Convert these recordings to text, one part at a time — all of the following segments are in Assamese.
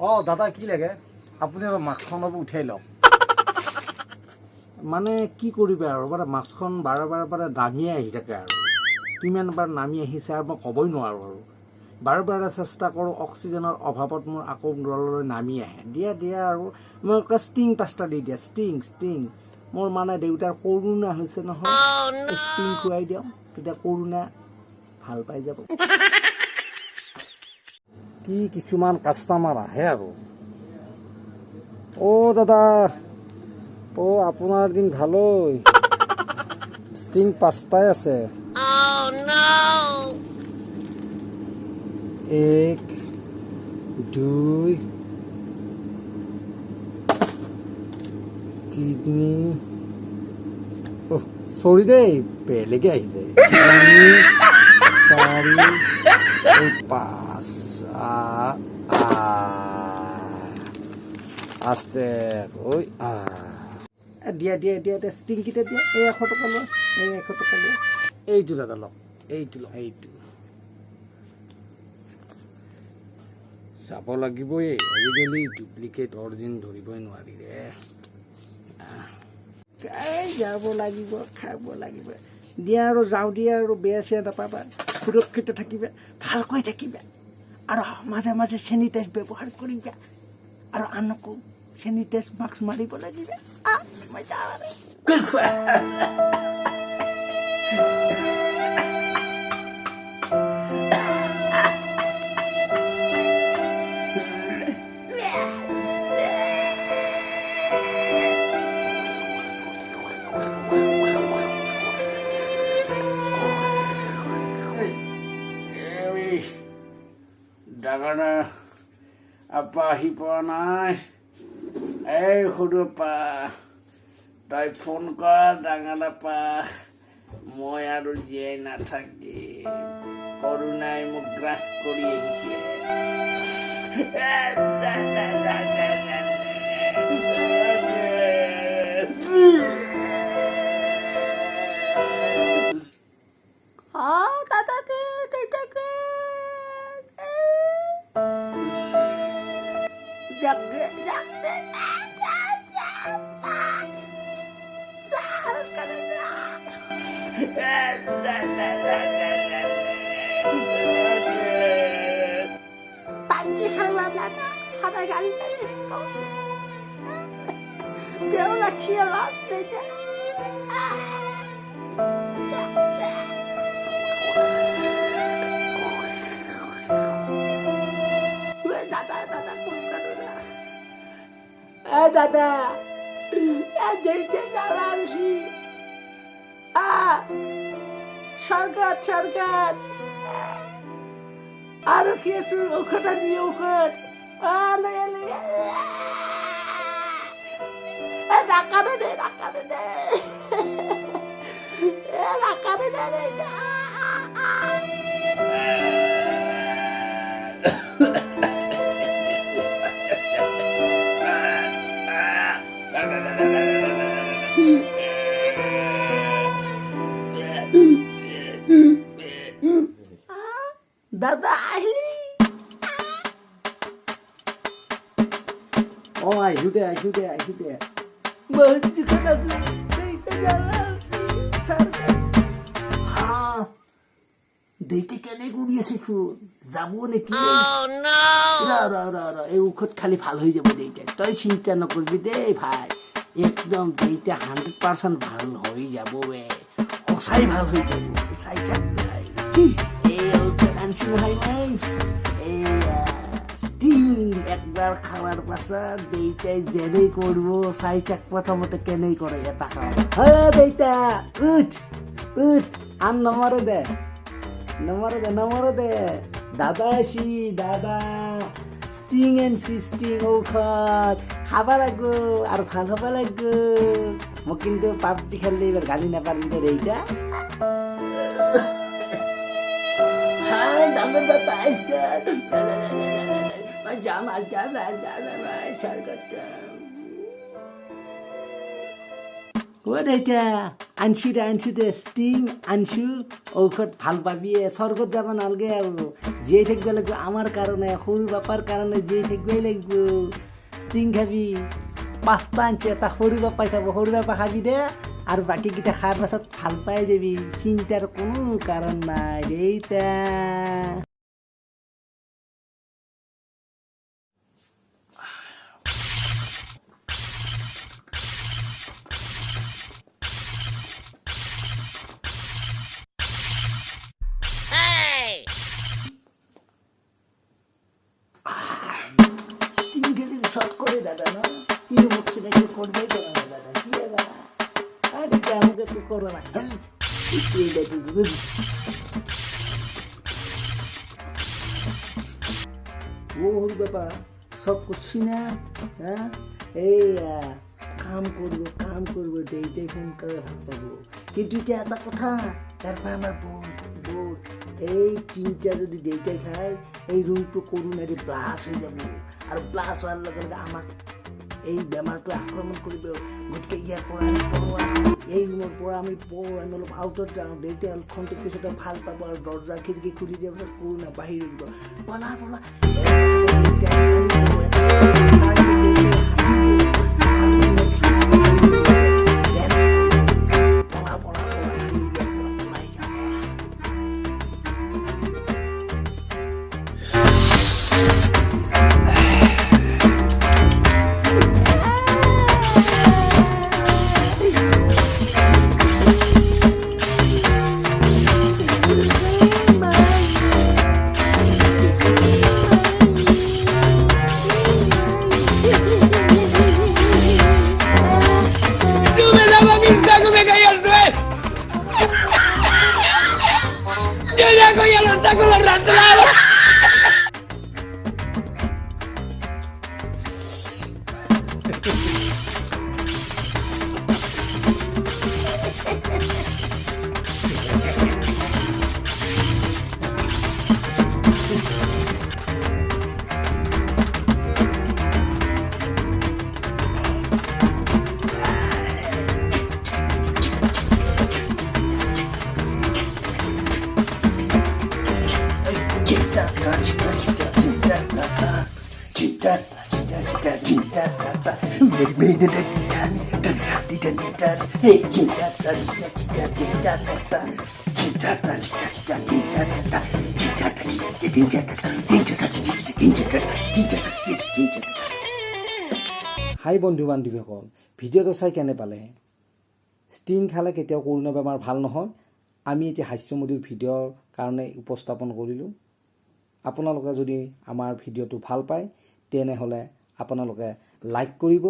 অঁ দাদা কি লাগে আপুনি অলপ মাস্কখন অলপ উঠাই লওক মানে কি কৰিবা আৰু মানে মাছখন বাৰে বাৰে নামিয়ে আহি থাকে আৰু কিমান বাৰ নামি আহিছে আৰু মই ক'বই নোৱাৰোঁ আৰু বাৰে বাৰে চেষ্টা কৰোঁ অক্সিজেনৰ অভাৱত মোৰ আকৌ দললৈ নামি আহে দিয়া আৰু মই ষ্টিং 5টা দি দিয়া ষ্টিং মোৰ মানে দেউতাৰ কৰোণা হৈছে নহয় ষ্টিং খুৱাই দিওঁ তেতিয়া কৰোণা ভাল পাই যাব কি কিছুমান কাষ্টমাৰ আহে আৰু অ' দাদা অ' আপোনাৰ দিন ভালই ষ্টিং 5টাই আছে 1 2 3 চৰি দেই বেলেগে আহি যায় 4 5 আস্তে ওই দিয়া ষ্টিংকেইটা দিয়া এই 100 টকা লোৱা এই 100 টকা লোৱা এইটো দাদা লওক এইটো চাব লাগিবই আজিকালি ডুপ্লিকেট অৰিজিন ধৰিবই নোৱাৰি ৰে যাব লাগিব খাব লাগিব দিয়া আৰু যাওঁ দিয়া আৰু বেয়া চেয়া নাপাবা সুৰক্ষিত থাকিবা ভালকৈ থাকিবা আৰু মাজে মাজে চেনিটাইজ ব্যৱহাৰ কৰিবা আৰু আনকো চেনিটাইজ মাস্ক মাৰিব লাগিব ডাঙৰ আপা আহি পোৱা নাই এই সৰুপা তই ফোন কৰ ডাঙৰ আপা মই আৰু জীয়াই নাথাকিম কৰোণাই মোক গ্ৰাস কৰি আহিছে পাঞ্জি খাইবা দাদা সদায় গাড়ী বেয়াও লাগছে অলপ দেউতা দাদা দেখতে যাচ্ছি সরকার আরো কি আছে ওখানে নিয়ে ওখান রাখানো নেই দাদা আহিলি আহিছো দে বহুত দুঃখত আছো দেইতে কেনে কৰি আছে ফোন যাব নেকি এই ঔষধ খালি ভাল হৈ যাব দেইতা তই চিন্তা নকৰিবি দেই ভাই একদম দেইতা 100% ভাল হৈ যাব সঁচাই ভাল হৈ যাব চাই থাক এই ঔষধ আনছি নহয় মই ষ্টিং একবাৰ খাৱাৰ পাছত দেইতাই যেনেই কৰিব চাই থাক প্ৰথমতে কেনেই কৰে এটা খাওঁ দেইতা উঠ আন নমৰে দে দাদা আছি দাদা ষ্টিং আনছি ষ্টিং ঔষধ খাবা লাগব আৰু ভাল হ'ব লাগব মোক কিন্তু পাবজি খেললে এবাৰ গালি নাপাৰবি দে দেইতা ডাঙৰ বাবা আহিছে যাম দেউতা আনছো দে ষ্টিং আনছো ঔষধ ভাল পাবি স্বৰ্গত যাব নালাগে আৰু জীয়াই থাকিব লাগিব আমাৰ কাৰণে সৰু বাপাৰ কাৰণে জীয়াই থাকিবই লাগিব ষ্টিং খাবি 5টা আনছো এটা সৰু বাপাই খাব সৰু বাপা খাবি দে আৰু বাকীকেইটা খোৱাৰ পাছত ভাল পাই যাবি চিন্তাৰ কোনো কাৰণ নাই দেউতা শর্ট করে দাদা না তিন বক্সে একটু করবে দাদা কি দাদা আরে আমাকে একটু করো না ও হল বাবা সব করছি না হ্যাঁ এই কাম করবো দেইতে ফোন করে ভাল পাবো কিন্তু এটা একটা কথা তারপর আমার বোন এই তিনটা যদি দেইটাই খায় এই রুমটো করুন এটি ব্লাস হয়ে যাব আৰু ব্লাছ হোৱাৰ লগে লগে আমাক এই বেমাৰটোৱে আক্ৰমণ কৰিব গতিকে ইয়াৰ পৰা আমি পৰোৱা এই ৰুমৰ পৰা আমি আমি অলপ আউটত যাওঁ দেউতাই অলপ খন্তেক পিছতে ভাল পাব আৰু দৰ্জা খিৰিকী খুলি দিয়াৰ পিছত কৰোণা বাহিৰ দিব পলা Yo ya cogí los tacos los rastreados. হাই বন্ধু বান্ধৱীসকল ভিডিঅ'টো চাই কেনে পালে ষ্টিং খালে কেতিয়াও কৰোণা বেমাৰ ভাল নহয় আমি এতিয়া হাস্যমধুৰ ভিডিঅ'ৰ কাৰণে উপস্থাপন কৰিলোঁ আপোনালোকে যদি আমাৰ ভিডিঅ'টো ভাল পায় তেনেহ'লে আপোনালোকে লাইক কৰিব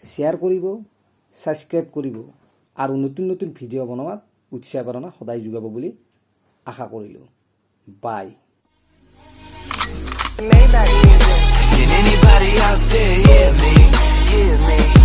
শ্বেয়াৰ কৰিব ছাবস্ক্ৰাইব কৰিব আৰু নতুন নতুন ভিডিঅ' বনোৱাত উৎসাহ প্ৰেৰণা সদায় যোগাব বুলি আশা কৰিলোঁ বাই Can anybody out there hear me?